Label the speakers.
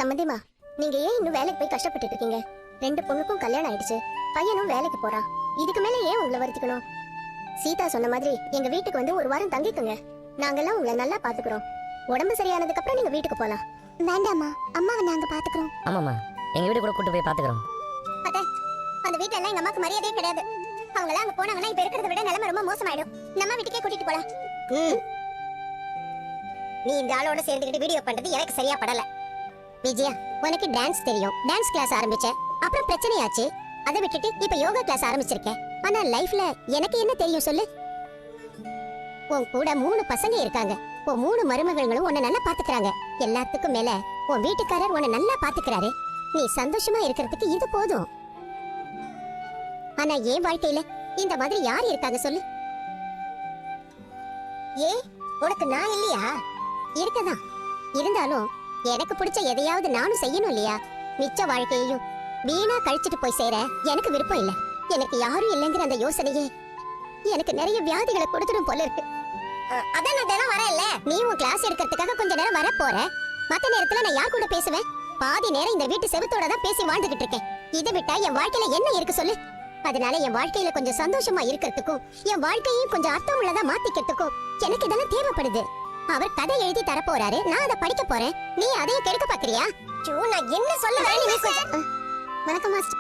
Speaker 1: சம்மந்திமா, நீங்க ஏன் இன்னும் வேலைக்கு போய் கஷ்டப்பட்டு இருக்கீங்க? 2 பொண்ணுக்கும் கல்யாணம் ஆயிடுச்சு, பையனும் வேலைக்கு போறான். இதுக்கு மேல ஏன் உங்களை வருத்திக்கணும்? சீதா சொன்ன மாதிரி எங்க வீட்டுக்கு வந்து ஒரு வாரம் தங்கிக்குங்க. நாங்கெல்லாம் உங்களை நல்லா பாத்துக்கிறோம். உடம்பு சரியானதுக்கு அப்புறம் நீங்க வீட்டுக்கு போலாம். வேண்டாமா, அம்மாவை நாங்க பாத்துக்கிறோம்.
Speaker 2: ஆமாமா, எங்க வீடு கூட கூட்டு போய் பாத்துக்கிறோம்.
Speaker 1: அத்தை, அந்த வீட்ல எல்லாம் எங்க அம்மாக்கு மரியாதையே கிடையாது. அவங்க எல்லாம் அங்க போனாங்கன்னா இப்ப இருக்கிறத விட நிலைமை ரொம்ப மோசமாயிடும். நம்ம வீட்டுக்கே கூட்டிட்டு போலாம். நீ இந்த ஆளோட சேர்ந்துக்கிட்டு வீடியோ பண்றது எனக்கு சரியா படல. விஜயா, உனக்கு டான்ஸ் தெரியும், டான்ஸ் கிளாஸ் ஆரம்பிச்ச, அப்புறம் பிரச்சனையாச்சு, அதை விட்டுட்டு இப்ப யோகா கிளாஸ் ஆரம்பிச்சிருக்கேன். ஆனா லைஃப்ல எனக்கு என்ன தெரியும் சொல்லு? உன் கூட 3 பசங்க இருக்காங்க, உன் 3 மருமகளும் உன்னை நல்லா பாத்துக்கிறாங்க. எல்லாத்துக்கும் மேல உன் வீட்டுக்காரர் உன்னை நல்லா பாத்துக்கிறாரு. நீ சந்தோஷமா இருக்கிறதுக்கு இது போதும். ஆனா என் வாழ்க்கையில இந்த மாதிரி யார் இருக்காங்க சொல்லு? ஏ, உனக்கு நான் இல்லையா? இருக்கதான். இருந்தாலும் எனக்கு பிடிச்ச எதையாவது நானும் செய்யணும் இல்லையா? மிச்ச வாழ்க்கையையும் வீணா கழிச்சிட்டு போய் சேர எனக்கு விருப்பம் இல்ல. எனக்கு யாரும் இல்லைங்கிற அந்த யோசனையே எனக்கு நிறைய வியாதிகளை கொடுத்துடும் போல இருக்கு. அதான் நான் தினம் வரேன் இல்ல. நீ உன் கிளாஸ் எடுக்கிறதுக்காக கொஞ்ச நேரம் வர போற. மத்த நேரத்துல நான் யார் கூட பேசுவேன்? பாதி நேரம் இந்த வீட்டு செவத்தோட தான் பேசி வாழ்ந்துகிட்டு இருக்கேன். இதை விட்டா என் வாழ்க்கையில என்ன இருக்கு சொல்லு? அதனால என் வாழ்க்கையில கொஞ்சம் சந்தோஷமா இருக்கிறதுக்கும் என் வாழ்க்கையும் கொஞ்சம் அர்த்தம் உள்ளதா மாத்திக்கிறதுக்கும் எனக்கு இதெல்லாம் தேவைப்படுது. அவர் கதை எழுதி தர போறாரு, நான் அதை படிக்க போறேன். நீ அதையும் கெடுக்க பாக்குறியா? நான் என்ன சொல்ல? வணக்கம் மாஸ்டர்.